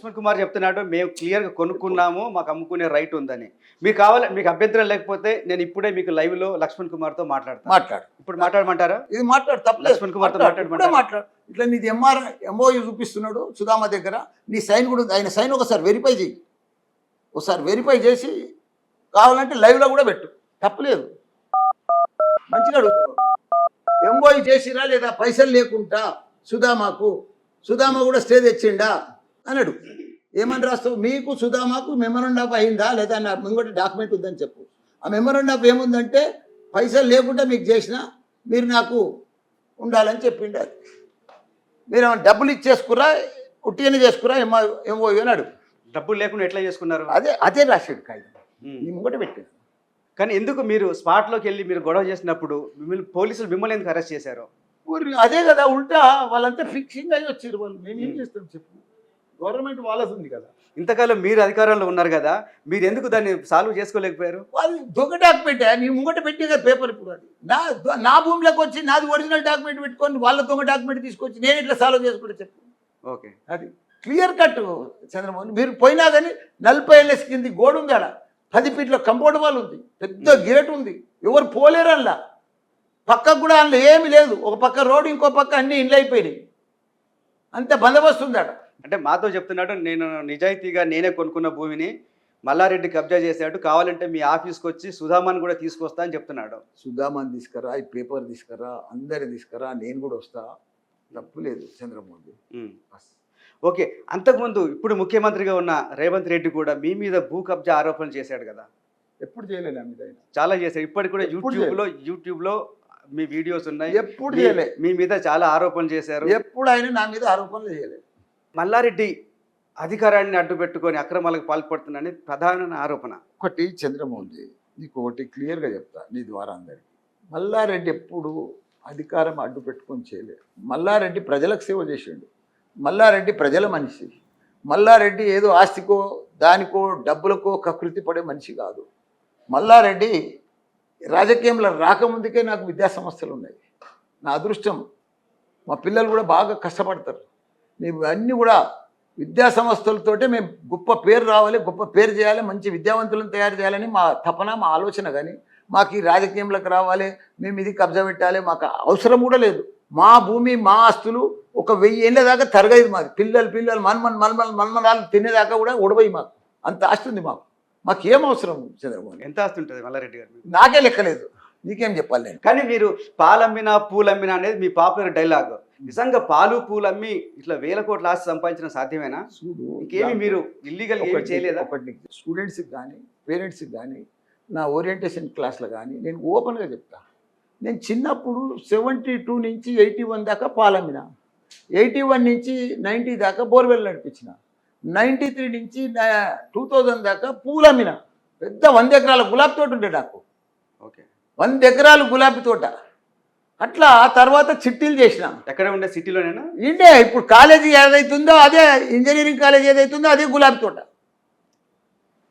లక్ష్మణ్ కుమార్ చెప్తున్నాడు మేము క్లియర్గా కొనుక్కున్నాము, మాకు అమ్ముకునే రైట్ ఉందని. మీకు కావాలి, మీకు అభ్యంతరం లేకపోతే నేను ఇప్పుడే మీకు లైవ్లో లక్ష్మణ్ కుమార్తో మాట్లాడతాను. మాట్లాడు. ఇప్పుడు మాట్లాడమంటారా? ఇది మాట్లాడు, తప్పలేదు. లక్ష్మణ్ కుమార్తో మాట్లాడమంటారా? మాట్లాడు. ఇట్లా నీది ఎంఓయూ చూపిస్తున్నాడు సుధామ దగ్గర, నీ సైన్ కూడా ఉంది. ఆయన సైన్ ఒకసారి వెరిఫై చేయి, ఒకసారి వెరిఫై చేసి కావాలంటే లైవ్లో కూడా పెట్టు, తప్పలేదు. మంచిగా అడుగుతున్నాడు. ఎంఓయూ చేసిరా లేదా పైసలు లేకుండా సుధామ కూడా స్టే తెచ్చిండా అని అడుగు. ఏమని రాస్తావు? మీకు సుధామకు మెమోరాండం ఆఫ్ అయిందా లేదా నా ఇంకోటి డాక్యుమెంట్ ఉందని చెప్పు. ఆ మెమోరాండం ఆఫ్ ఏముందంటే పైసలు లేకుండా మీకు చేసిన మీరు నాకు ఉండాలని చెప్పిండు. అది మీరు ఏమైనా డబ్బులు ఇచ్చేసుకురా, ఉట్టిగానే చేసుకురా ఎంఓయూ అని అడుగు. డబ్బులు లేకుండా ఎట్లా చేసుకున్నారు? అదే రాశాడు కాగితం, నీ ముంగట పెట్టాడు. కానీ ఎందుకు మీరు స్పాట్లోకి వెళ్ళి మీరు గొడవ చేసినప్పుడు పోలీసులు మిమ్మల్ని ఎందుకు అరెస్ట్ చేశారు? అదే కదా, ఉల్టా వాళ్ళంతా ఫిక్సింగ్ అయ్యి వచ్చారు. వాళ్ళు మేమేం చేస్తాం చెప్పు, గవర్నమెంట్ వాళ్ళది ఉంది కదా. ఇంతకాలం మీరు అధికారంలో ఉన్నారు కదా, మీరు ఎందుకు దాన్ని సాల్వ్ చేసుకోలేకపోయారు? వాళ్ళు దొంగ డాక్యుమెంట్ నీ ముంగట పెట్టే కదా పేపర్. ఇప్పుడు అది నా భూమిలోకి వచ్చి నాది ఒరిజినల్ డాక్యుమెంట్ పెట్టుకొని వాళ్ళ దొంగ డాక్యుమెంట్ తీసుకొచ్చి నేను ఇట్లా సాల్వ్ చేసుకుంటే చెప్పు. ఓకే, అది క్లియర్ కట్ చంద్రమోహన్. మీరు పోయినా కానీ 40 ఏళ్ళ కింది గోడ ఉంది, ఆడ 10 ఫీట్ల కంపౌండ్ వాల్ ఉంది, పెద్ద గేట్ ఉంది, ఎవరు పోలేరు అందులో. పక్కకు కూడా అందులో ఏమీ లేదు, ఒక పక్క రోడ్డు ఇంకో పక్క అన్ని ఇండ్లు అయిపోయినాయి, అంత బందోబస్తు ఉంది ఆడ. అంటే మాతో చెప్తున్నాడు, నేను నిజాయితీగా నేనే కొనుక్కున్న భూమిని మల్లారెడ్డి కబ్జా చేశాడు, కావాలంటే మీ ఆఫీస్కి వచ్చి సుధామాన్ కూడా తీసుకొస్తా అని చెప్తున్నాడు. సుధామాన్ తీసుకురా, ఈ పేపర్ తీసుకురా, అందరి తీసుకురా, నేను కూడా వస్తా, తప్పులేదు చంద్రమోహన్. ఓకే, అంతకుముందు ఇప్పుడు ముఖ్యమంత్రిగా ఉన్న రేవంత్ రెడ్డి కూడా మీ మీద భూ కబ్జా ఆరోపణలు చేశాడు కదా? ఎప్పుడు చేయలేదు మీద చాలా చేశాడు. ఇప్పటికి కూడా యూట్యూబ్లో మీ వీడియోస్ ఉన్నాయి, ఎప్పుడు చేయలే. మీ మీద చాలా ఆరోపణలు చేశారు. ఎప్పుడు ఆయన నా మీద ఆరోపణలు చేయలేదు. మల్లారెడ్డి అధికారాన్ని అడ్డు పెట్టుకొని అక్రమాలకు పాల్పడుతున్నాడని ప్రధాన ఆరోపణ. ఒకటి చంద్రమోహన్, నీకు ఒకటి క్లియర్గా చెప్తా నీ ద్వారా అందరికి. మల్లారెడ్డి ఎప్పుడు అధికారం అడ్డు పెట్టుకొని చేయలేదు. మల్లారెడ్డి ప్రజలకు సేవ చేసిండు. మల్లారెడ్డి ప్రజల మనిషి. మల్లారెడ్డి ఏదో ఆస్తికో దానికో డబ్బులకో కకృతి పడే మనిషి కాదు. మల్లారెడ్డి రాజకీయంలో రాకముందుకే నాకు విద్యా సంస్థలు ఉన్నాయి. నా అదృష్టం, మా పిల్లలు కూడా బాగా కష్టపడతారు. మేము అన్నీ కూడా విద్యా సంస్థలతోటే మేము గొప్ప పేరు రావాలి, గొప్ప పేరు చేయాలి, మంచి విద్యావంతులను తయారు చేయాలని మా తపన, మా ఆలోచన. కానీ మాకు ఈ రాజకీయంలోకి రావాలి, మేము ఇది కబ్జా పెట్టాలి, మాకు అవసరం కూడా లేదు. మా భూమి, మా ఆస్తులు ఒక 1000 ఏళ్ళ దాకా తరగదు మాది. పిల్లలు మన్మనాలు తినేదాకా కూడా ఉడవయి. మాకు అంత ఆస్తి ఉంది. మాకేం అవసరం చంద్రబాబు? ఎంత ఆస్తి ఉంటుంది మల్లారెడ్డి గారు? నాకే లెక్కలేదు, నీకేం చెప్పాలి నేను. కానీ మీరు పాలమ్మినా పూలమ్మినా అనేది మీ పాపులర్ డైలాగ్. నిజంగా పాలు పూలు అమ్మి ఇట్లా 1000 కోట్ల ఆస్తి సంపాదించడం సాధ్యమేనా? ఇంకేమి మీరు ఇల్లీగల్ ఏమి చేయలేదా? ఒకటి స్టూడెంట్స్కి కానీ పేరెంట్స్కి కానీ నా ఓరియంటేషన్ క్లాస్లో కానీ నేను ఓపెన్గా చెప్తా. నేను చిన్నప్పుడు 72 నుంచి 81 దాకా పాలమ్మిన, 81 నుంచి 90 దాకా బోర్వెల్ నడిపించిన, 93 నుంచి 2000 దాకా పూలమ్మిన. పెద్ద 100 ఎకరాల గులాబీ తోట ఉండే నాకు. ఓకే, 100 ఎకరాలు గులాబీ తోట. అట్లా తర్వాత చిట్టీలు చేసిన. ఎక్కడ ఉండే? సిటీలోనేనా? ఇండే ఇప్పుడు కాలేజీ ఏదైతుందో అదే, ఇంజనీరింగ్ కాలేజ్ ఏదైతుందో అదే గులాబీ తోట.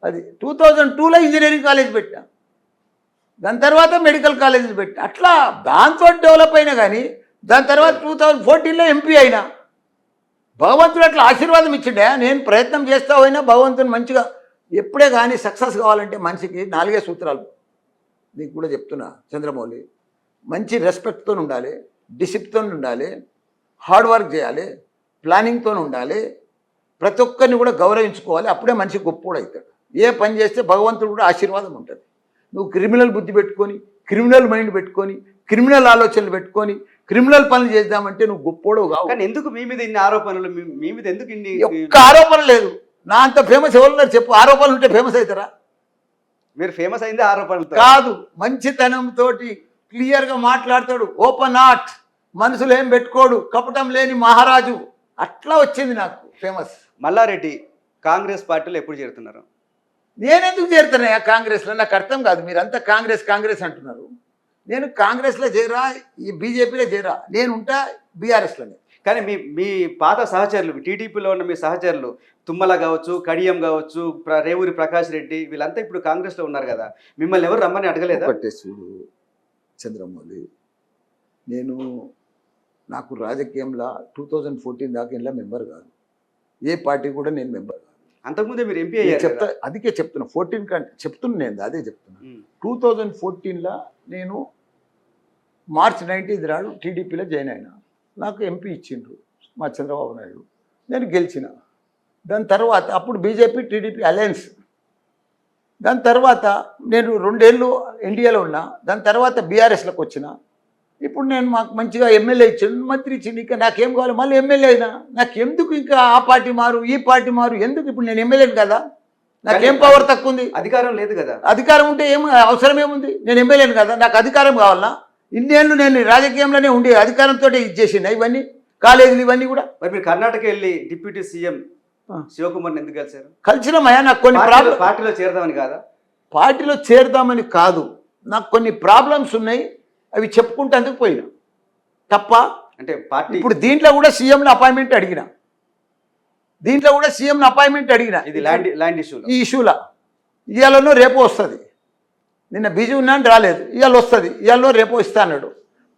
అది 2002లో ఇంజనీరింగ్ కాలేజ్ పెట్టా, దాని తర్వాత మెడికల్ కాలేజీలు పెట్టా. అట్లా దాంతో డెవలప్ అయినా. కానీ దాని తర్వాత 2014లో ఎంపీ అయినా. భగవంతుడు అట్లా ఆశీర్వాదం ఇచ్చిండే. నేను ప్రయత్నం చేస్తా పోయినా భగవంతుని మంచిగా. ఎప్పుడే కానీ సక్సెస్ కావాలంటే మనిషికి 4 సూత్రాలు నీకు కూడా చెప్తున్నా చంద్రమౌళి. మంచి రెస్పెక్ట్తో ఉండాలి, డిసిప్లిన్తో ఉండాలి, హార్డ్ వర్క్ చేయాలి, ప్లానింగ్తో ఉండాలి, ప్రతి ఒక్కరిని కూడా గౌరవించుకోవాలి. అప్పుడే మనిషి గొప్పోడు అవుతాడు. ఏ పని చేస్తే భగవంతుడు కూడా ఆశీర్వాదం ఉంటుంది. నువ్వు క్రిమినల్ బుద్ధి పెట్టుకొని, క్రిమినల్ మైండ్ పెట్టుకొని, క్రిమినల్ ఆలోచనలు పెట్టుకొని క్రిమినల్ పనులు చేద్దామంటే నువ్వు గొప్పోడు కావు. కానీ ఎందుకు మీ మీద ఇన్ని ఆరోపణలు? మీ మీద ఎందుకు ఇన్ని? ఒక్క ఆరోపణ లేదు. నా అంత ఫేమస్ ఎవరున్నారు చెప్పు? ఆరోపణలు ఉంటే ఫేమస్ అవుతారా? మీరు ఫేమస్ అయింది ఆరోపణలతో కాదు, మంచితనంతో క్లియర్గా మాట్లాడతాడు. ఓపెన్ హార్ట్, మనసులో ఏం పెట్టుకోడు, కపటం లేని మహారాజు. అట్లా వచ్చింది నాకు ఫేమస్. మల్లారెడ్డి కాంగ్రెస్ పార్టీలో ఎప్పుడు చేరుతున్నారు? నేనెందుకు చేరుతున్నాయా కాంగ్రెస్లో? నాకు అర్థం కాదు. మీరంతా కాంగ్రెస్ అంటున్నారు. నేను కాంగ్రెస్లో చేరా, ఈ బీజేపీలో చేరా, నేను ఉంటా బీఆర్ఎస్లోనే. కానీ మీ పాత సహచరులు, టీడీపీలో ఉన్న మీ సహచరులు తుమ్మల కావచ్చు, కడియం కావచ్చు, రేవూరి ప్రకాష్ రెడ్డి, వీళ్ళంతా ఇప్పుడు కాంగ్రెస్లో ఉన్నారు కదా, మిమ్మల్ని ఎవరు రమ్మని అడగలేదా? చూడు చంద్రమౌళి, నాకు రాజకీయంలో 2014 దాకా ఇంట్లో మెంబర్ కాదు. ఏ పార్టీ కూడా నేను మెంబర్ కాదు. అంతకుముందే మీరు ఎంపీ నేను అయ్యారు చెప్తా, కదా. అందుకే చెప్తున్నా 14 కంటే చెప్తున్నా, నేను అదే చెప్తున్నా. ఉమ్. 2014లో నేను మార్చ్ 19 నాడు టీడీపీలో జాయిన్ అయినా. నాకు ఎంపీ ఇచ్చిండ్రు మా చంద్రబాబు నాయుడు, నేను గెలిచిన. దాని తర్వాత అప్పుడు బీజేపీ టీడీపీ అలయన్స్. దాని తర్వాత నేను 2 ఏళ్ళు ఎన్డీఏలో ఉన్నా. దాని తర్వాత బీఆర్ఎస్లోకి వచ్చిన. ఇప్పుడు నేను మాకు మంచిగా ఎమ్మెల్యే ఇచ్చిండు, మంత్రి ఇచ్చిండు. ఇంకా నాకేం కావాలి, మళ్ళీ ఎమ్మెల్యే అయినా. నాకు ఎందుకు ఇంకా ఆ పార్టీ మారు ఈ పార్టీ మారు ఎందుకు? ఇప్పుడు నేను ఎమ్మెల్యేని కదా, నాకేం పవర్ తక్కువ ఉంది? అధికారం లేదు కదా. అధికారం ఉంటే ఏం అవసరం ఏముంది? నేను ఎమ్మెల్యేని కదా, నాకు అధికారం కావాలన్నా? ఇన్నేళ్ళు నేను రాజకీయంలోనే ఉండి అధికారంతో ఇచ్చేసిన ఇవన్నీ కాలేజీలు ఇవన్నీ కూడా. మరి మీరు కర్ణాటక వెళ్ళి డిప్యూటీ సీఎం శివకుమార్ని ఎందుకు కలిశారు? కలిసినమయ్యా, నాకు కొన్ని ప్రాబ్లమ్. పార్టీలో చేరదామని కాదా? పార్టీలో చేరదామని కాదు, నాకు కొన్ని ప్రాబ్లమ్స్ ఉన్నాయి, అవి చెప్పుకుంటేందుకు పోయినా. తప్ప అంటే పార్టీ ఇప్పుడు దీంట్లో కూడా సీఎంని అపాయింట్మెంట్ అడిగిన, దీంట్లో కూడా సీఎంని అపాయింట్మెంట్ అడిగిన. ఇది ల్యాండ్ ఇష్యూలో, ఈ ఇష్యూలో ఇవాళనో రేపు వస్తుంది. నిన్న బిజీ ఉన్నాను రాలేదు, ఇవాళ వస్తుంది, ఇవాళనో రేపు ఇస్తా అన్నాడు.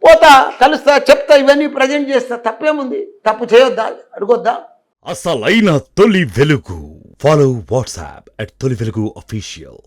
పోతా, కలుస్తా, చెప్తా, ఇవన్నీ ప్రజెంట్ చేస్తా. తప్పేముంది? తప్పు చేయొద్దా? అడగొద్దా? అసలైన తొలి వెలుగు. ఫాలో వాట్సాప్ @తొలి వెలుగు official.